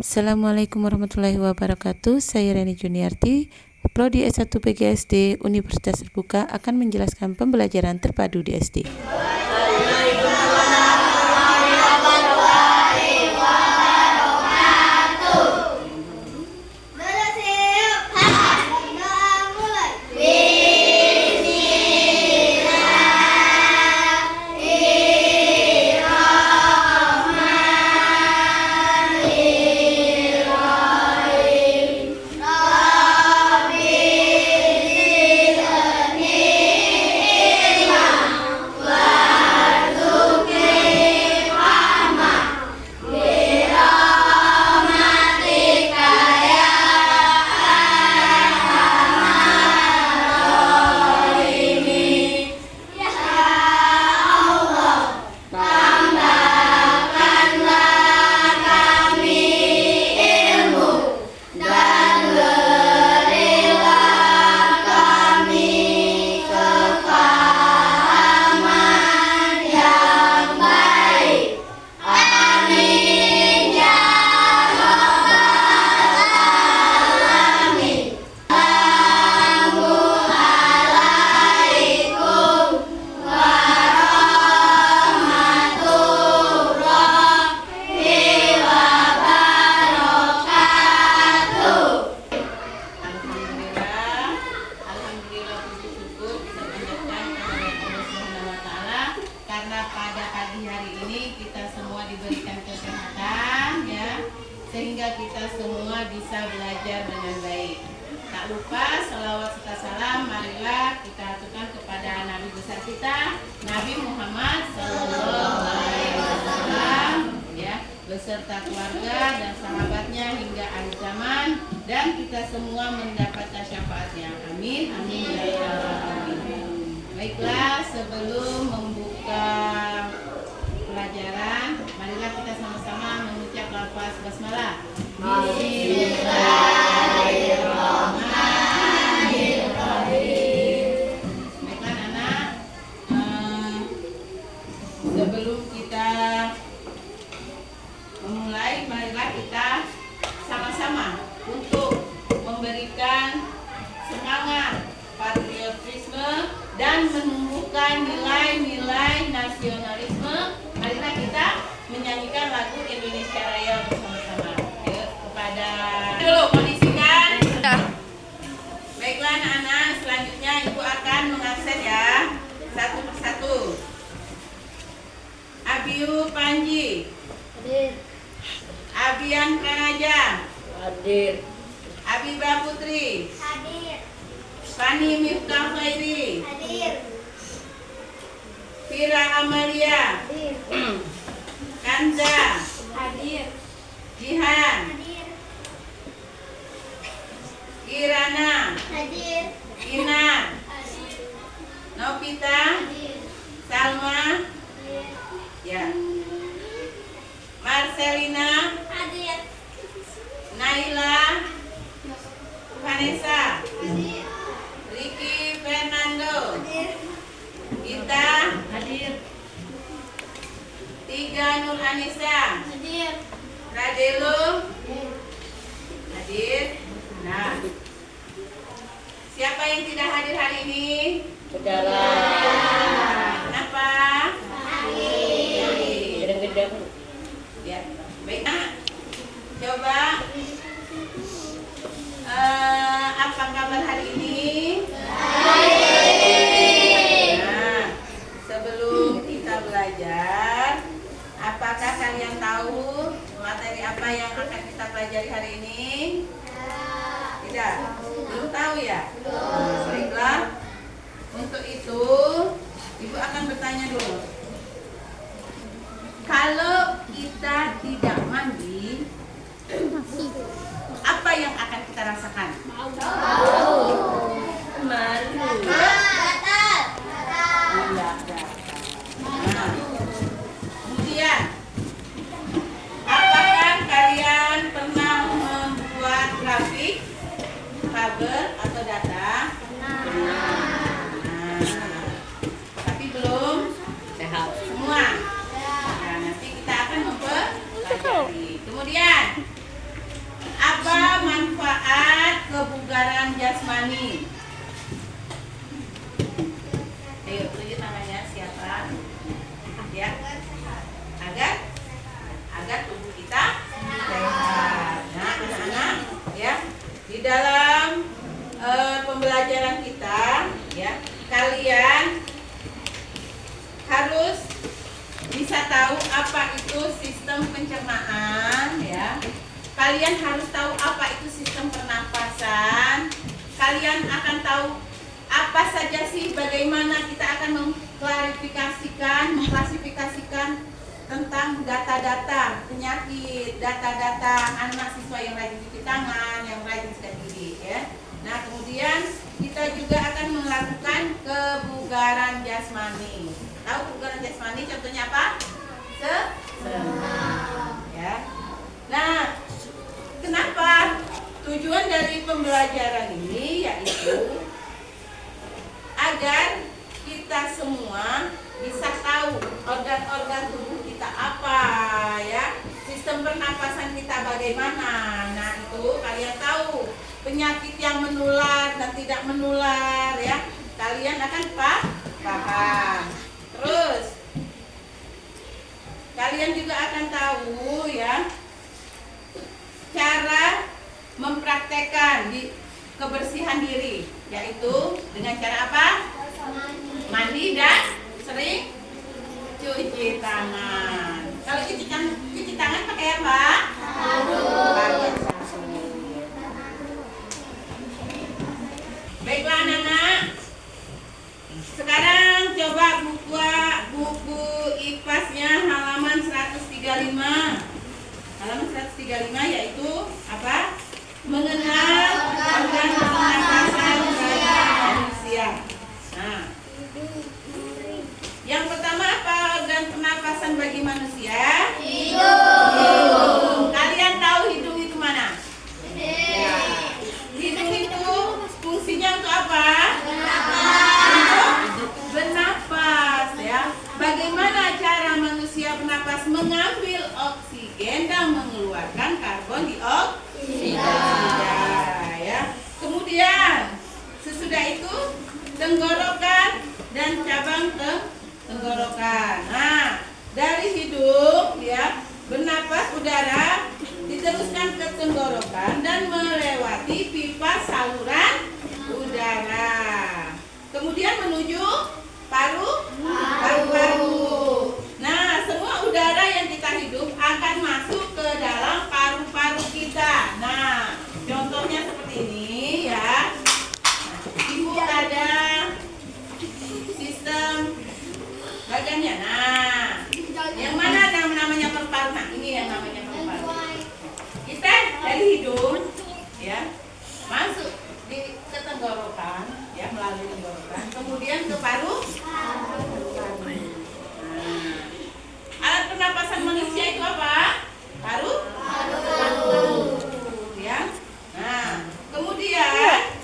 Assalamualaikum warahmatullahi wabarakatuh. Saya Reni Juniarti, Prodi S1 PGSD Universitas Terbuka akan menjelaskan pembelajaran terpadu di SD. Karena pada pagi hari ini kita semua diberikan kesehatan ya, sehingga kita semua bisa belajar dengan baik. Tak lupa selawat serta salam marilah kita aturkan kepada Nabi besar kita, Nabi Muhammad SAW ya, beserta keluarga dan sahabatnya hingga akhir zaman, dan kita semua mendapatkan syafaatnya. Amin amin ya rabbal alamin. Baiklah, sebelum membuka pelajaran, marilah kita sama-sama mengucap lafaz basmalah. Bismillahirrahmanirrahim. Baiklah anak, sebelum kita memulai, marilah kita sama-sama untuk memberikan semangat patriotisme dan menumbuhkan nilai-nilai nasionalisme. Marilah kita menyanyikan lagu Indonesia Raya bersama-sama. Ayo, kepada dulu kondisikan. Baiklah anak-anak, selanjutnya ibu akan mengakses ya, satu persatu. Abiu Panji, hadir. Abian Pranaja, hadir. Abibah Putri, hadir. Fani Miftah Khairi, hadir. Fira Amalia, hadir. Kanza, hadir. Jihan, hadir. Kirana, hadir. Ina, hadir. Novita, hadir. Salma, hadir. Ya. Marcelina, hadir. Naila, Vanessa, hadir. Ricky Fernando, hadir. Ita, hadir. Tiga Nur Anissa, hadir. Radelo, hadir. Nah, siapa yang tidak hadir hari ini? Saudara. Kenapa? Hadir. Gedang-gedang. Ya, baik. Coba. Apa kabar hari ini? Baik. Nah, sebelum kita belajar, apakah kalian tahu materi apa yang akan kita pelajari hari ini? Tidak? Belum tahu ya? Baiklah. Untuk itu, ibu akan bertanya dulu. Kalau kita tidak mandi, apa yang akan kita rasakan? Malu. Nah, kemudian, apakah kalian pernah membuat grafik, tabel atau data? Nah, tapi belum semua. Nah, nanti kita akan mempelajari. Kemudian kebugaran jasmani. Ayo, tunjuk namanya siapa? Ya, agar tubuh kita sehat. Nah, anak-anak, ya, di dalam pembelajaran kita, ya, kalian harus bisa tahu apa itu sistem pencernaan, ya. Kalian harus tahu apa itu sistem pernapasan. Kalian akan tahu apa saja sih, bagaimana kita akan mengklasifikasikan tentang data-data penyakit, data-data anak siswa yang rajin cuci tangan, yang rajin sikat gigi, ya. Nah, kemudian kita juga akan melakukan kebugaran jasmani. Tahu kebugaran jasmani contohnya apa? Senam, ya. Nah, kenapa tujuan dari pembelajaran ini yaitu agar kita semua bisa tahu organ-organ tubuh kita apa, ya, sistem pernapasan kita bagaimana. Nah, itu kalian tahu penyakit yang menular dan tidak menular, ya, kalian akan paham. Terus kalian juga akan tahu, ya, cara mempraktekkan di kebersihan diri, yaitu dengan cara apa? Mandi dan sering cuci tangan. Kalau cuci tangan pakai apa? Pakai sabun. Baiklah anak-anak, sekarang coba buku IPAS-nya halaman 135. Halaman 135 yaitu apa? Mengenal organ pernapasan bagi manusia. Nah, yang pertama apa organ pernapasan bagi manusia? Hidung. Kalian tahu hidung itu mana? Ya. Hidung itu fungsinya untuk apa? Untuk bernapas, ya. Bagaimana cara manusia bernapas? Mengambil oksigen dan mengeluarkan karbon dioksida, ya. Kemudian sesudah itu tenggorokan dan cabang tenggorokan. Nah, dari hidung, ya, bernapas udara diteruskan ke tenggorokan dan melewati pipa saluran udara. Kemudian menuju paru-paru. Nah, semua udara yang kita hidup akan masuk ke dalam paru-paru kita. Nah, contohnya seperti ini, ya. Ibu ada sistem bagiannya. Nah, yang mana namanya paru-paru? Nah, ini yang namanya paru-paru. Kita dari hidung, ya, masuk ke tenggorokan, ya, melalui tenggorokan, kemudian ke paru. Nah, alat pernapasan manusia itu apa? Paru-paru, ya. Nah, kemudian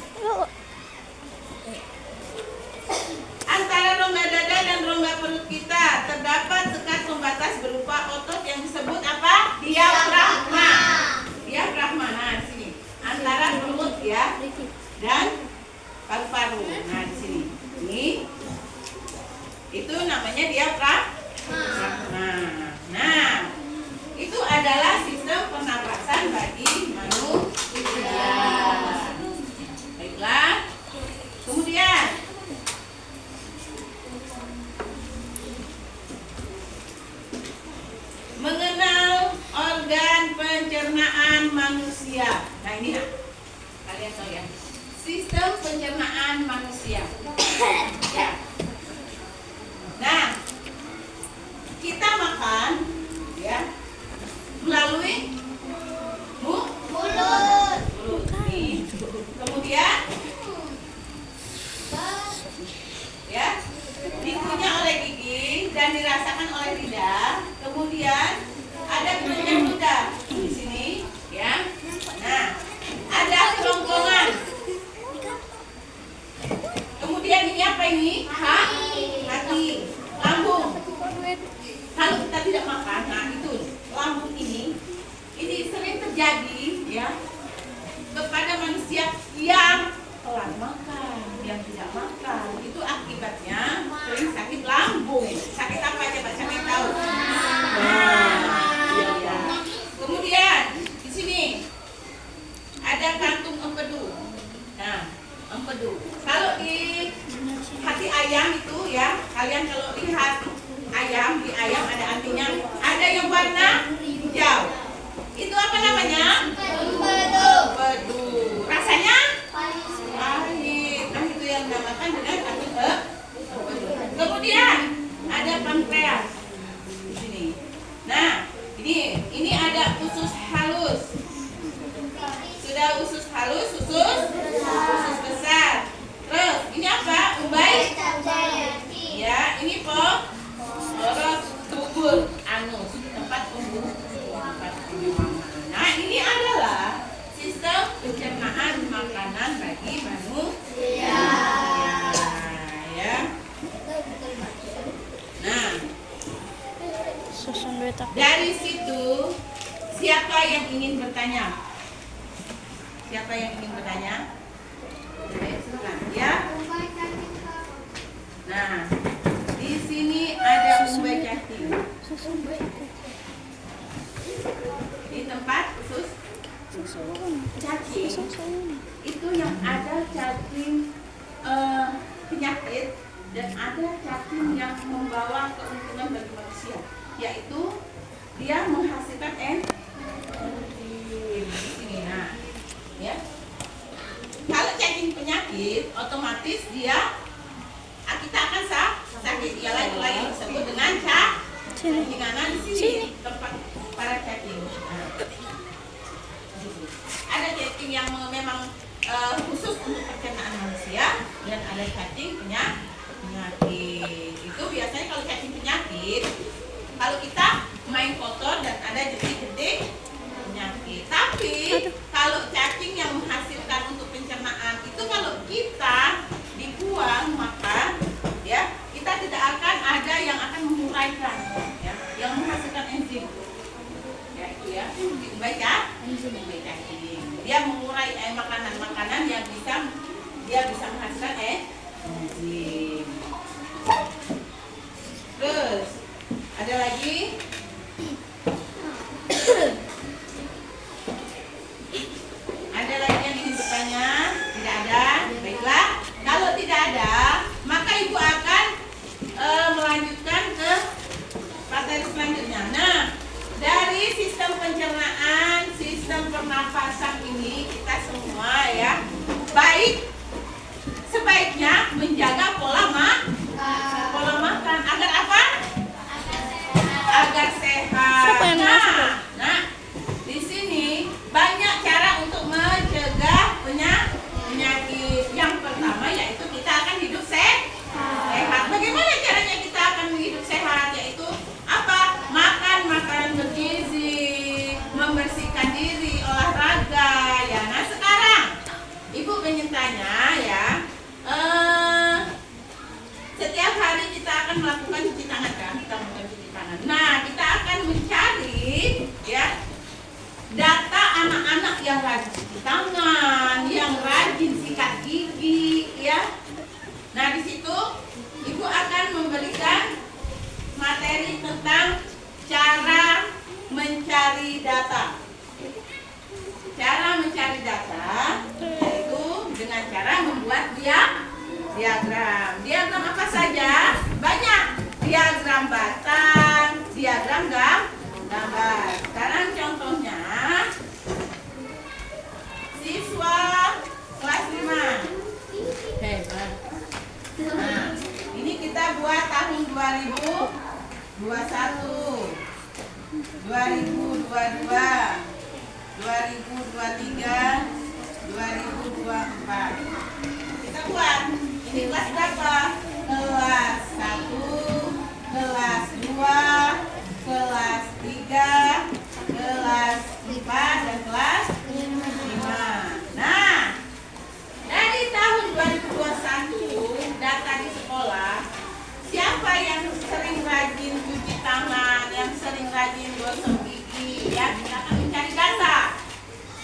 antara rongga dada dan rongga perut kita terdapat sekat pembatas berupa otot yang disebut apa? Diafragma. Diafragma. Nah, di sini antara perut, ya, dan paru-paru. Nah, di sini. Ini itu namanya diafragma. Nah, itu adalah sistem pernapasan bagi manusia. Baiklah. Kemudian mengenal organ pencernaan manusia. Nah, ini, nah, kalian tahu, ya, sistem pencernaan manusia. Ya. Nah, kita makan, ya, melalui mulut. Ini. Kemudian, ya, dikunyah oleh gigi dan dirasakan oleh lidah. Kemudian ada kelenjar ludah di sini, ya. Nah, ada kerongkongan. Kemudian ini apa ini? Hati, lambung. Kalau kita tidak makan, nah itu lambung ini sering terjadi, ya, kepada manusia Sudah usus halus, usus besar. Terus ini apa? Umbai? Ya, ini poros tubul anus, tempat pembuangan. Nah, ini adalah sistem pencernaan makanan bagi manusia. Ya. Nah, dari situ siapa yang ingin bertanya? Siapa yang ingin bertanya? Ayo, silakan. Ya. Nah, di sini ada umbai cacing. Di tempat khusus cacing itu yang ada cacing penyakit dan ada cacing yang membawa keuntungan bagi manusia, yaitu dia menghasilkan enzim. Di sini, nah, ya. Kalau cacing penyakit, otomatis kita akan sakit. Dia lagi disebut dengan cacing. Nah, di sini tempat para cacing. Nah, ada cacing yang memang khusus untuk pencernaan manusia dan ada cacing penyakit. Itu biasanya kalau cacing penyakit, kalau kita main kotor dan ada jentik-jentik penyakit. Tapi kalau cacing yang menghasilkan untuk pencernaan itu kalau kita dibuang maka ya kita tidak akan ada yang akan menguraikan ya, yang menghasilkan enzim. Ya itu ya, dibaca umbai cacing. Dia mengurai makanan-makanan yang dia bisa menghasilkan enzim. Terus ada lagi yang ingin bertanya? Tidak ada? Baiklah, kalau tidak ada maka ibu akan melanjutkan ke materi selanjutnya. Nah, dari sistem pencernaan, sistem pernapasan ini kita semua ya sebaiknya menjaga pola makan agar apa? Agar sehat. Nah, di sini banyak cara untuk mencegah penyakit. Yang pertama yaitu kita akan hidup sehat. Bagaimana caranya kita akan hidup sehat? Yaitu apa? Makan makanan bergizi, membersihkan diri, olahraga. Ya, nah sekarang ibu ingin tanya ya. Setiap hari kita akan melakukan cuci tangan kan? Kita melakukan cuci tangan. Nah, kita akan mencari ya data anak-anak yang rajin cuci tangan, yang rajin sikat gigi ya. Nah, di situ ibu akan memberikan materi tentang cara mencari data. Cara mencari data yaitu dengan cara membuat diagram. Diagram apa saja? Banyak. Diagram batang, diagram gambar. Sekarang contohnya siswa kelas 5. Hebat. Nah, ini kita buat tahun 2021, 2022, 2023, 2024. Kita buat. Ini kelas berapa? Kelas 1, kelas 2, kelas 3, kelas 4, dan kelas 5. Nah, dari tahun 2021 data di sekolah, siapa yang sering rajin cuci tangan, yang sering rajin gosok gigi, ya kita akan mencari data.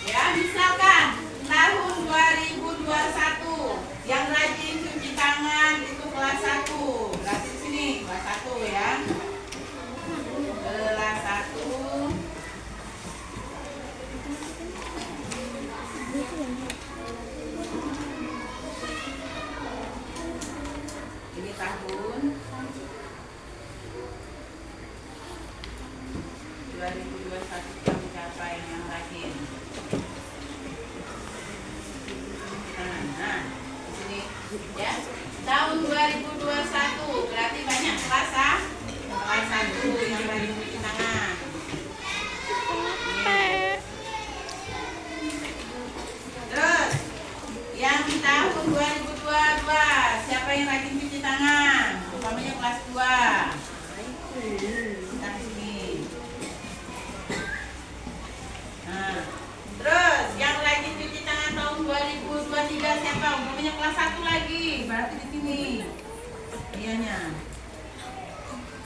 Ya, misalkan tahun 2021 yang rajin cuci tangan itu kelas 1. Berarti di sini kelas 1 ya. Kelas 1. Ini tahun 2021 kita mencapai yang rajin. Nah, di sini ya. Tahun 2021 berarti banyak kelas 1 yang rajin cuci tangan. yang rajin cuci tangan, umpamanya kelas 2. Kita sini. Nah, terus yang rajin cuci tangan tahun 2023 siapa? Umpamanya kelas 1 lagi, berarti di sini. Iyanya.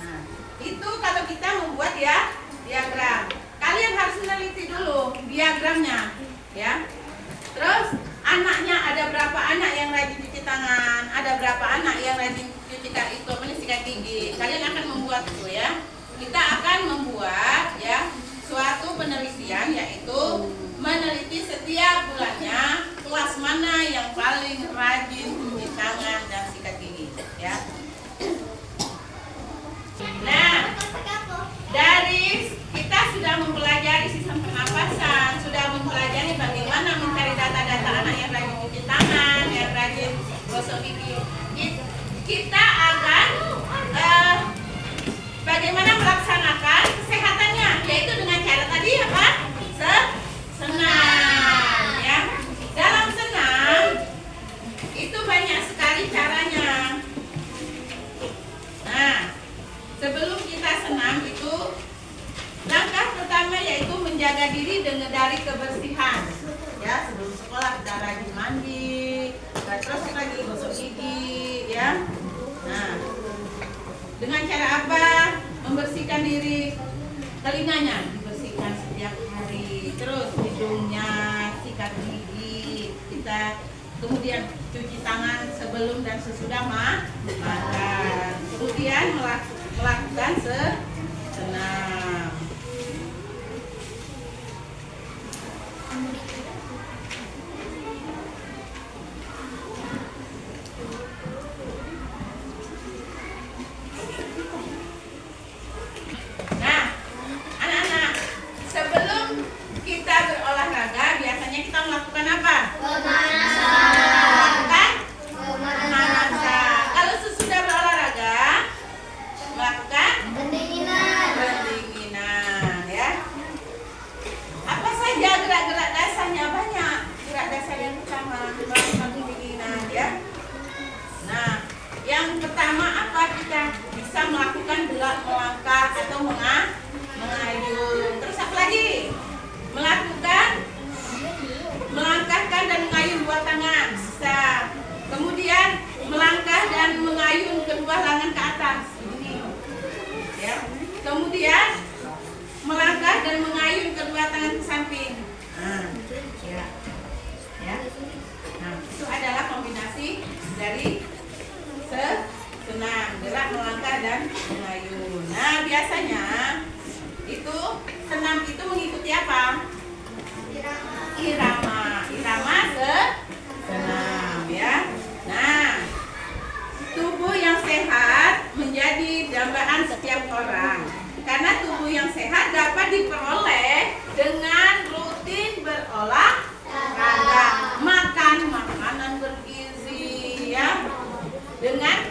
Nah, itu kalau kita membuat ya diagram. Kalian harus meneliti dulu diagramnya, ya. Terus anaknya ada berapa anak yang rajin cuci tangan, ada berapa anak yang rajin cuci sikat gigi. Kalian akan membuat itu ya. Kita akan membuat ya suatu penelitian, yaitu meneliti setiap bulannya kelas mana yang paling rajin cuci tangan dan sikat gigi, ya. Nah, dari kita sudah mempelajari sistem pernapasan, sudah mempelajari bagaimana mencari data-data anak yang rajin cuci tangan, yang rajin gosok gigi. Kita akan bagaimana melaksanakan kesehatannya, yaitu dengan cara tadi apa? Senam, ya. Dalam senam itu banyak sekali caranya. Nah, sebelum kita senam itu langkah pertama yaitu menjaga diri dari kebersihan. Ya, sebelum sekolah kita rajin mandi, terus lagi gosok gigi, ya. Nah, dengan cara apa? Membersihkan diri, telinganya dibersihkan setiap hari, terus hidungnya, sikat gigi, kita kemudian cuci tangan sebelum dan sesudah makan, kemudian melakukan senam. Nah, anak-anak, sebelum kita berolahraga biasanya kita melakukan apa? Melakukan pemanasan. Kalau sesudah berolahraga melakukan pendinginan, ya. Apa saja gerak-gerak dasarnya? Banyak gerak dasar yang pertama melakukan pendinginan, ya. Nah, yang pertama apa? Kita bisa melakukan gerak melangkah atau mengayun. Terus apa lagi? Melakukan melangkahkan dan mengayun dua tangan, bisa. Kemudian melangkah dan mengayun kedua lengan ke atas, begini, ya. Kemudian melangkah dan mengayun kedua tangan ke samping. Nah, ya. Ya. Nah, itu adalah kombinasi dari senam, gerak melangkah dan mengayun. Nah, biasanya itu senam itu mengikuti apa? Irama senam, ya. Nah, tubuh yang sehat menjadi dambaan setiap orang. Karena tubuh yang sehat dapat diperoleh dengan rutin berolahraga, makan makanan bergizi, ya, dengan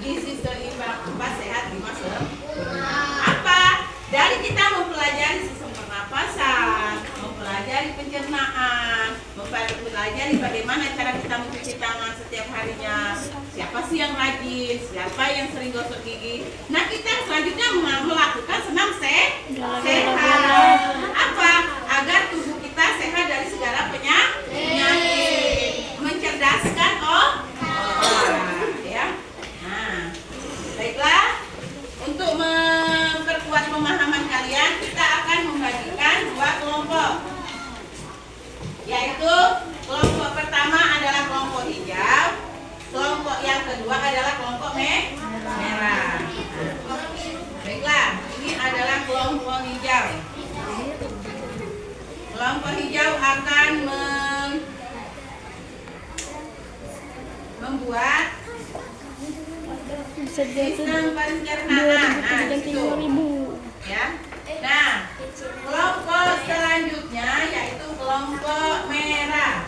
gizi seimbang, sehat 5 sempurna. Apa? Dari kita mempelajari sistem pernapasan, mempelajari pencernaan, mempelajari bagaimana cara kita mencuci tangan setiap harinya, siapa sih yang rajin, siapa yang sering gosok gigi. Nah, kita selanjutnya melakukan senam sehat. Apa? Agar tubuh kita sehat dari segala penyakit, mencerdaskan ya. Nah, baiklah, untuk memperkuat pemahaman kalian, kita akan membagikan 2 kelompok, yaitu kelompok pertama adalah kelompok hijau, kelompok yang kedua adalah kelompok merah. Baiklah, ini adalah kelompok hijau. Kelompok hijau akan membuat sistem pencernaan. Nah, itu. Ya. Nah, kelompok selanjutnya yaitu kelompok merah.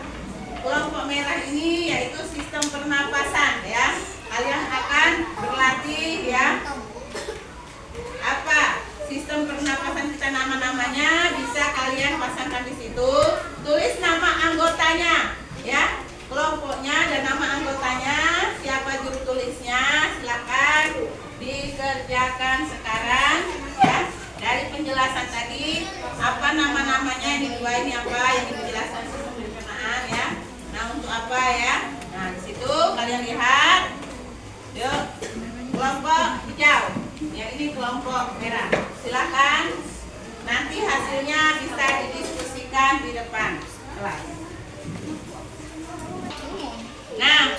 Kelompok merah ini yaitu sistem pernapasan, ya. Kalian akan berlatih, ya. Apa? Sistem pernapasan kita, nama-namanya bisa kalian pasangkan di situ. Tulis nama anggotanya, ya. Kelompoknya dan nama anggotanya, siapa juru tulis kelompok merah. Silakan. Nanti hasilnya bisa didiskusikan di depan kelas. Nah,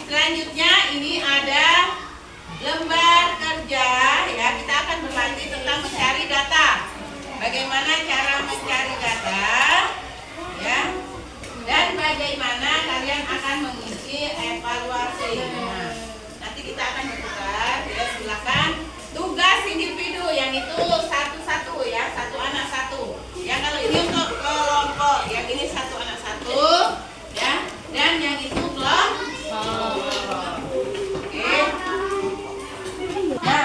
selanjutnya ini ada lembar kerja ya. Kita akan berlatih tentang mencari data. Bagaimana cara mencari data ya. Dan bagaimana kalian akan mengisi evaluasi. Nah, nanti kita akan bertukar ya, silakan. Tugas individu yang itu satu-satu ya, satu anak satu. Ya kalau ini untuk kelompok, yang ini satu anak satu ya, dan yang itu kelompok. Oke. Nah,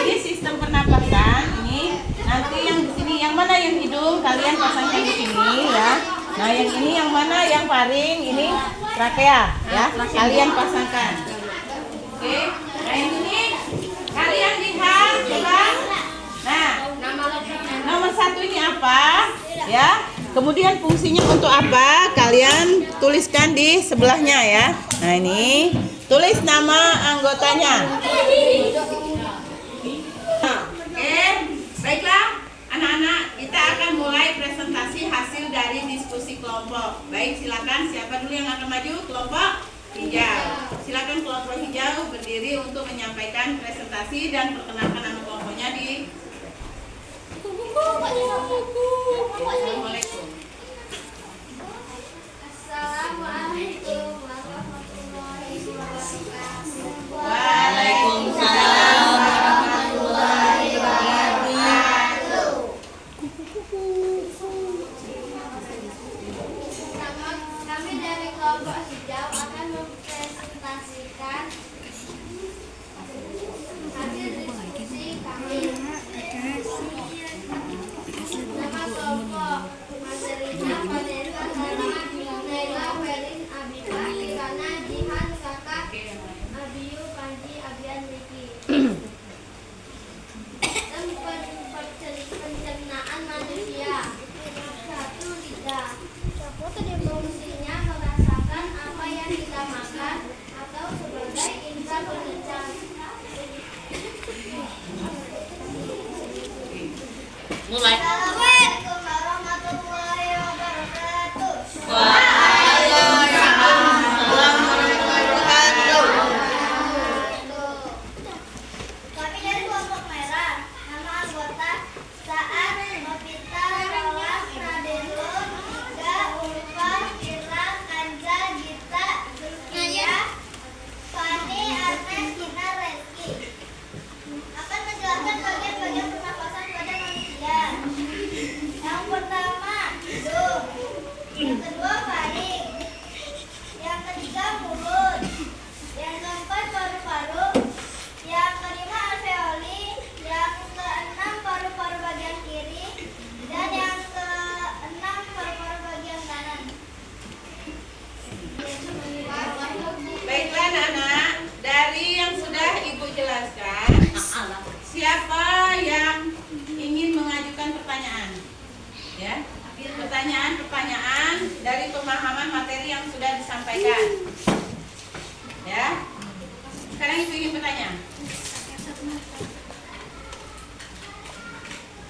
ini sistem pernapasan ini. Nanti yang di sini yang mana yang hidung kalian pasangkan di sini ya. Nah, yang ini yang mana yang faring ini trakea ya. Kalian pasangkan. Oke. Nah, yang ini kalian lihat coba. Nah, nomor satu ini apa? Ya. Kemudian fungsinya untuk apa? Kalian tuliskan di sebelahnya ya. Nah, ini tulis nama anggotanya. Nah, oke. Baiklah, anak-anak, kita akan mulai presentasi hasil dari diskusi kelompok. Baik, silakan siapa dulu yang akan maju? Kelompok hijau. Silakan kelompok hijau berdiri untuk menyampaikan presentasi dan perkenalkan nama kelompoknya di. Assalamualaikum. Assalamualaikum warahmatullahi wabarakatuh. Waalaikumsalam warahmatullahi wabarakatuh. Kami dari kelompok hijau akan mempresentasikan hasil diskusi kami. Nama kelompok materinya Vanessa Sarah Naila Ferin Abika Kirana Jihan Kakak Abiyu Panji Abian Riki. Pencernaan manusia. 1. Lidah. Fungsinya merasakan apa yang kita makan atau sebagai indera pendengar. Mulai. Assalamualaikum warahmatullahi wabarakatuh. Waalaikumsalam warahmatullahi wabarakatuh. Kami dari kelompok merah. Nama anggota Saat, Novita, Rolas, Nadelun, Tiga, Ulfa, Irang, Anja, Gita, Zulkia, Fani, Arnes, Kina, Reski. Akan menjelaskan bagian-bagian pernapasan pada manusia. Yang pertama, hidung. Yang kedua, faring. Yang ketiga, mulut. Yang keempat, paru-paru. Yang kelima, alveoli. Yang keenam, paru-paru bagian kiri. Dan yang keenam, paru-paru bagian kanan. Baiklah anak-anak, dari yang sudah Ibu jelaskan, siapa yang ingin mengajukan pertanyaan? Ya, pertanyaan dari pemahaman materi yang sudah disampaikan. Ya, sekarang Ibu ingin bertanya.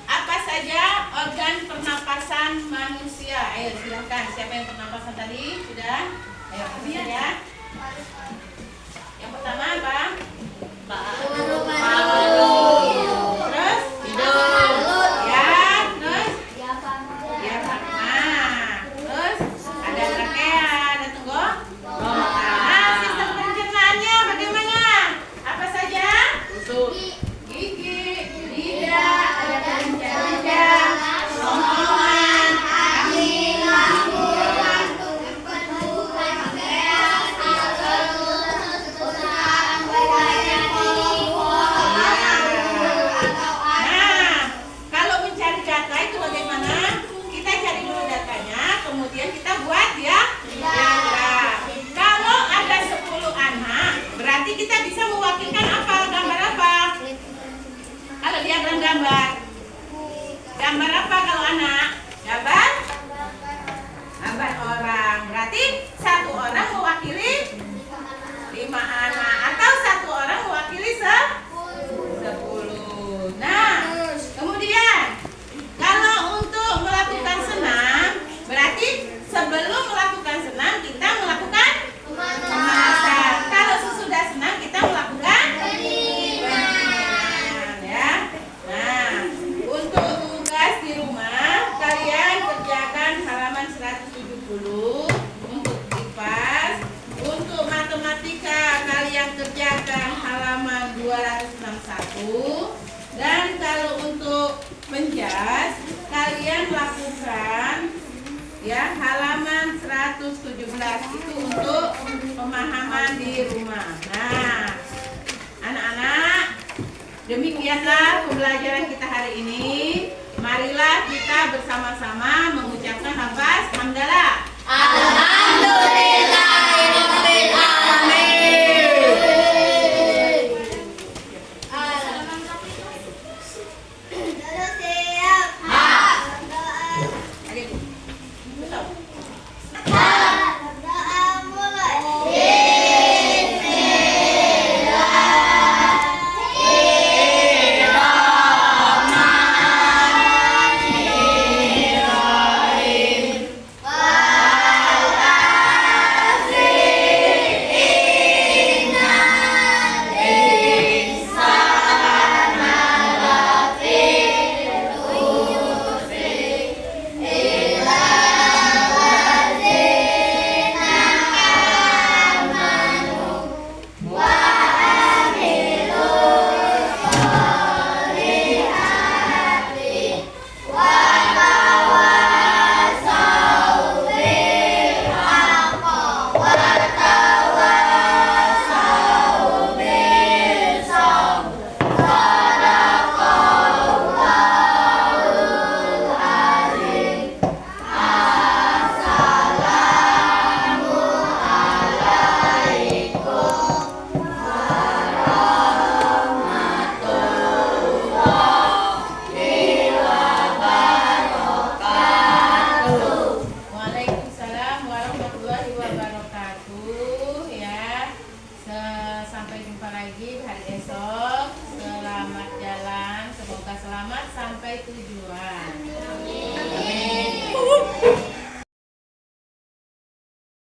Apa saja organ pernapasan manusia? Ayo silahkan, siapa yang pernapasan tadi? Sudah? Ayo, ya. Yang pertama apa? Paru-paru. Terus? Hidung. Ya, terus? Diafragma. Diafragma. Terus? Ada trakea, ada tenggorokan. Nah, sistem pencernaannya bagaimana? Apa saja? Gigi, lidah, ada kelenjar, kerongkongan, angin, lambung, Jantung, penuh, pankreas, alveolus, usaha buku. Dan kalau untuk menjas, kalian lakukan ya halaman 117 itu untuk pemahaman di rumah. Nah, anak-anak, demikianlah pembelajaran kita hari ini. Marilah kita bersama-sama mengucapkan lafaz hamdalah. Alhamdulillahirabbil alamin. Dulu siap. Adik, betul. Doa mulai. Waalaikumsalam warahmatullahi wabarakatuh ya. Sampai jumpa lagi hari esok. Selamat jalan, semoga selamat sampai tujuan. Amin.